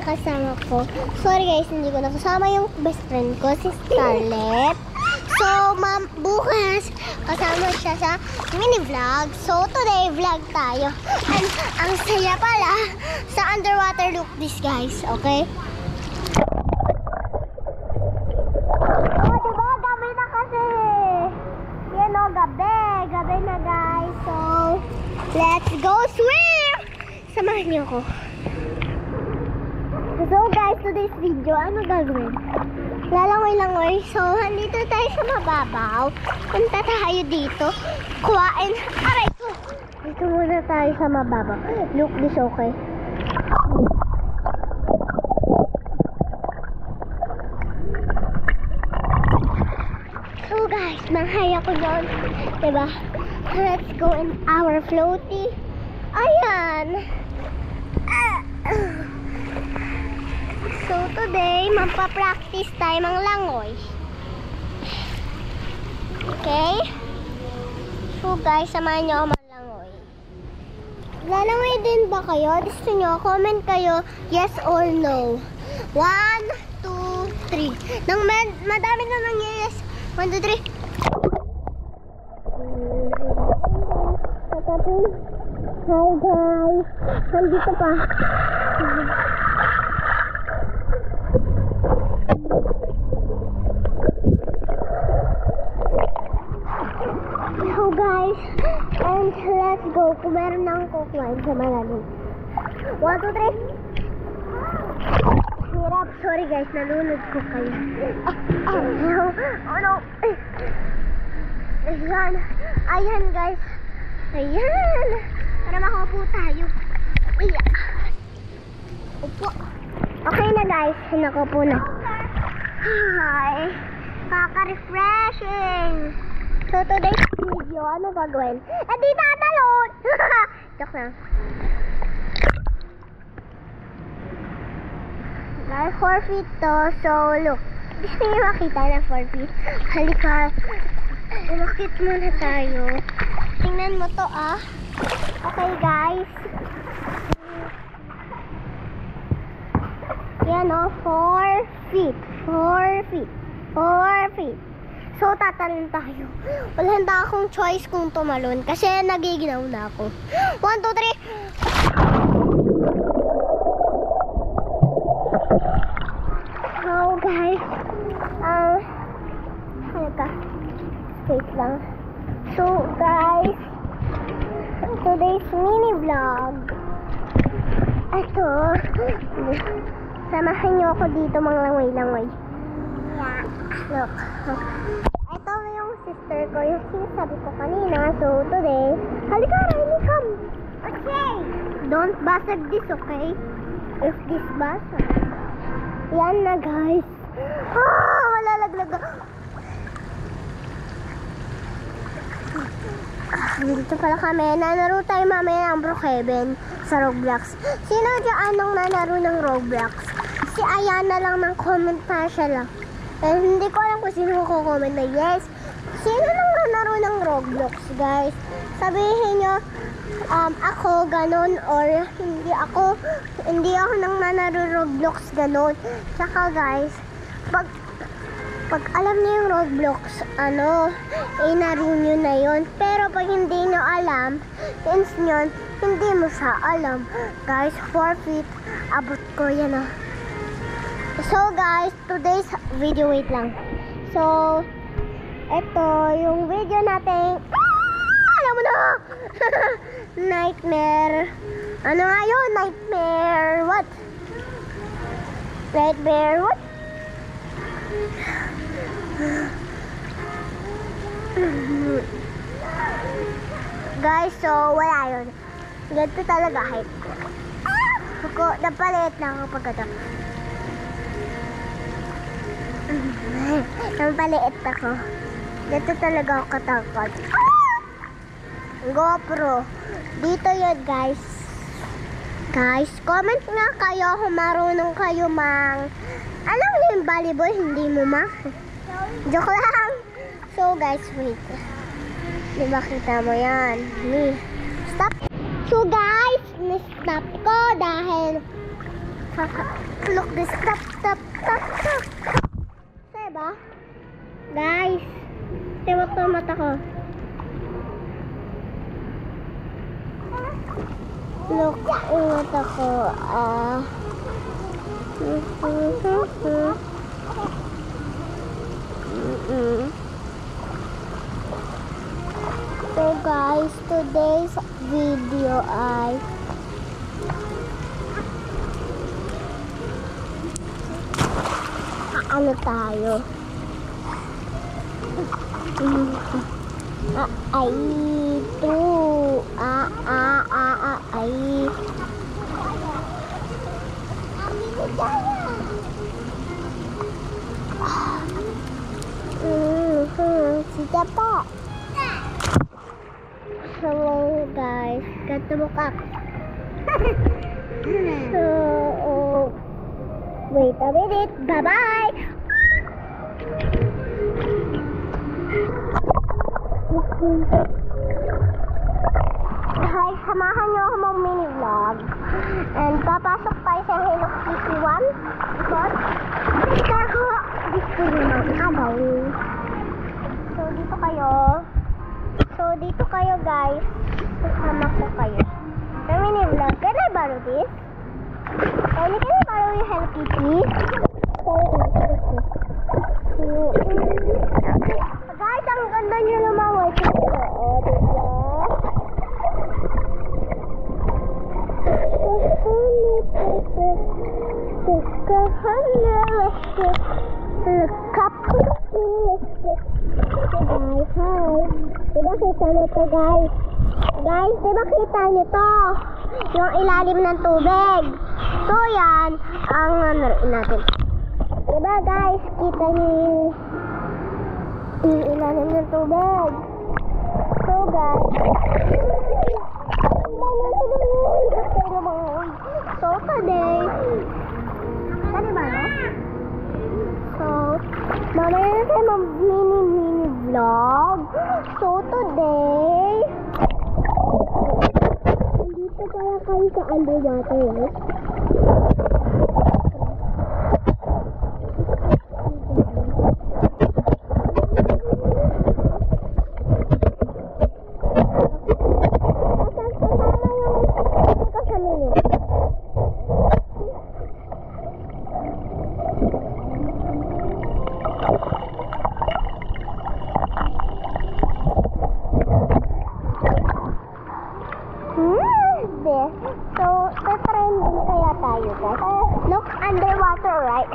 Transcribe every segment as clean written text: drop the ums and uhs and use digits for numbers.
kasama ko. Sorry guys, hindi ko nakasama yung best friend ko, si Scarlett. So, bukas, kasama siya sa mini vlog. So, today, vlog tayo. And, ang saya pala sa underwater look this, guys. Okay? Oh, diba? Gabi na kasi. Yan o, gabi. Gabi na, guys. So, let's go swim! Samahan niyo ako. So, guys, today's video, ano gagawin? Lalangoy-langoy. So, andito tayo sa mababaw. Punta tayo dito. Kuhain. Aray ko. Dito muna tayo sa mababaw. Look this, okay? So, guys, manghay ako doon. Diba? Let's go in our floaty. Ayan. So today, magpa-practice tayo ng langoy. Okay? So guys, samahan nyo ako maglangoy. Lalangoy din ba kayo? Gusto nyo? Comment kayo yes or no. 1, 2, 3. Nang madami na nang yes. 1, 2, 3. Hi guys. Nandito pa. So guys, and let's go. Kung meron na akong kukuhain sa malalim. 1, 2, 3. Hirap. Sorry guys, nalunod ko kayo. Oh no. Ayan. Ayan guys. Ayan. Para makaupo tayo. Iya. Upo. Okay na guys. Nakaupo na. Hi. Kaka-refreshing. So today's video, ano gagawin? Di tatalon! Joke lang. Guys, 4 feet to. So look. Gusto niyo makita na 4 feet? Halika. Umakit muna tayo. Tingnan mo to ah. Okay guys. Yan o. 4 feet. 4 feet. 4 feet. So, tatalon tayo. Wala na akong choice kung tumalon kasi nagiginaw na ako. 1, 2, 3. So, guys. Halika. Wait lang. So, guys. Today's mini vlog. Ito. Samahan niyo ako dito mga langoy-langoy. Yeah. Look. Ito yung sister ko, yung sinasabi ko kanina. So, today, halika, Riley, come. Okay. Don't basag this, okay? If this basag. Yan na, guys. Ah, wala laglag. Dito pala kami. Nanaro tayo mamaya ng Brookhaven sa Roblox. Sino dyan anong nanaro ng Roblox? Si Ayana lang ng comment pa siya lang. Eh, hindi ko alam kung sino ko comment na yes. Sino nang nanaro ng Roblox, guys? Sabihin nyo, ako, ganon, or hindi ako nang nanaro Roblox, ganon. Tsaka, guys, pag alam niyo yung Roblox, inaro nyo na yun. Pero pag hindi nyo alam, since nyo, hindi mo siya alam. Guys, 4 feet, abot ko yan ah. So guys, today's video, wait lang. So, ito yung video natin. Alam mo na! Nightmare. Ano nga yun? Nightmare what? Nightmare what? Guys, so wala yun. Ganito talaga height ko. Napaliit na ako pagkata. Napaliit ako. Ganito talaga ako katakot. GoPro. Dito yun, guys. Guys, comment nga kayo kung marunong kayo alam mo yung volleyball, hindi mo Joke lang. So guys, wait. Diba kita mo yan? Stop. So guys, na-stop ko dahil Look this, tap, tap, tap, tap. Diba? Guys, tiwag to mata ko. Look, yung mata ko, So guys, today's video ay ano tayo? Ay, ito. Ay. Sige po. Hello guys, got to look up. So, wait a minute. Bye-bye. Hi, samahan niyo ako mag mini vlog. And papasok tayo sa Hello Kitty 1. Because gusto nyo mag-agaw. So, dito kayo guys. Kasama ko kayo. Sa mini vlog. Can I borrow this? Can I borrow yung Hello Kitty? Guys, ang ganda nyo lumaway. Guys, diba kita nyo to? Yung ilalim ng tubig. So yan, ang naroon natin. Diba guys, kita nyo yung ilalim ng tubig. So guys, so today, so, mamaya na tayo mag-mini vlog. So today, dito kaya kayo sa underwater. So, tatrending kaya tayo guys. Look underwater, right?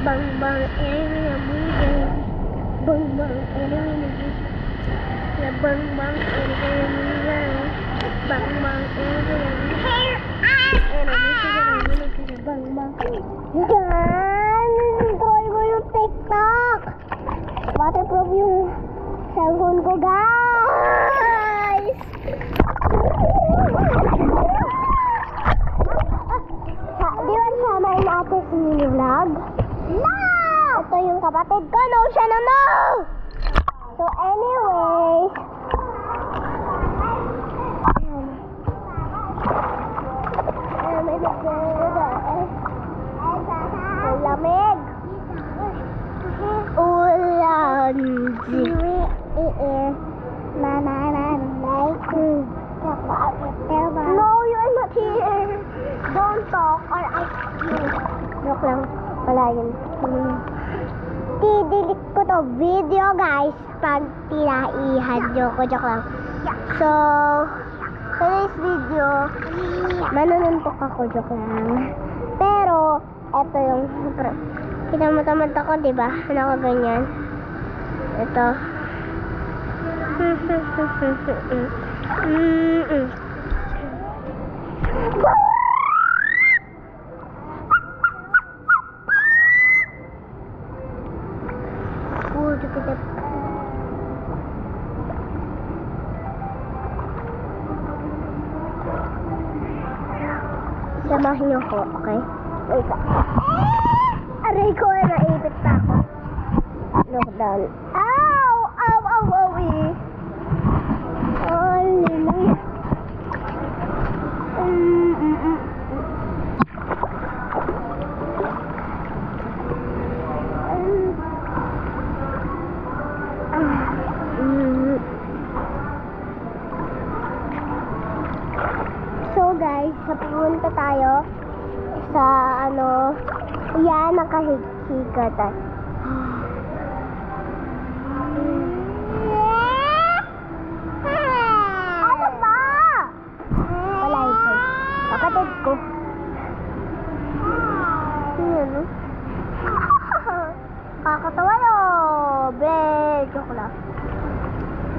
Bang bang enemy na buhay. Bang bang enemy na buhay. Bang bang enemy na buhay. Bang bang enemy na buhay. Bang bang. Yan! Try mo yung TikTok. Waterproof yung cellphone ko, guys. Di ba samayin natin sa mini vlog? No! Ito yung kapatid ko. No siya na no! So anyway, ang lamig. Ulan. No, you're not here. Don't talk or I you. Joke lang. Wala yun. Didilik ko to video guys pag tinaihan nyo ko. Joke lang. So, today's video, manununtok ako. Joke lang. Pero, eto yung kinamatamad ako, diba? Ano ko ganyan? Ito. Samahin niyo ko, okay? Wait lang. Aray ko, naipit pa ako. Lockdown. Ow! Ow, ow, ow, eh. Hallelujah. So guys, pupunta tayo sa yan, nakahigatan. Ano ba? Wala ito. Kapatid ko. Ano? Kakatawa no. Joke lang.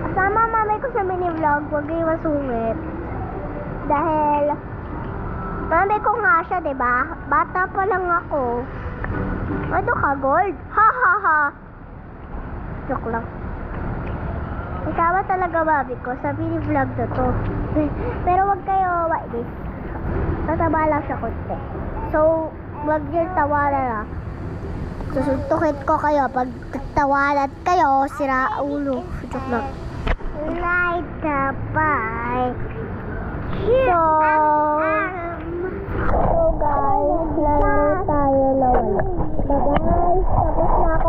Kasama mamay ko sa mini-vlog. Huwag kayo masungit. Dahil mami ko nga siya, diba? Bata pa lang ako. Ano ka, gold? Ha ha ha. Joke lang. Kasama talaga mami ko sa mini-vlog na to. Pero wag kayo waitis. Tataba lang siya konti. So, wag yung tawanan na. Susuntukin ko kayo pag tawanan kayo, sira ulo. Joke lang. Light the bike. So guys, lalaro tayo na wala. So guys, tapos na ako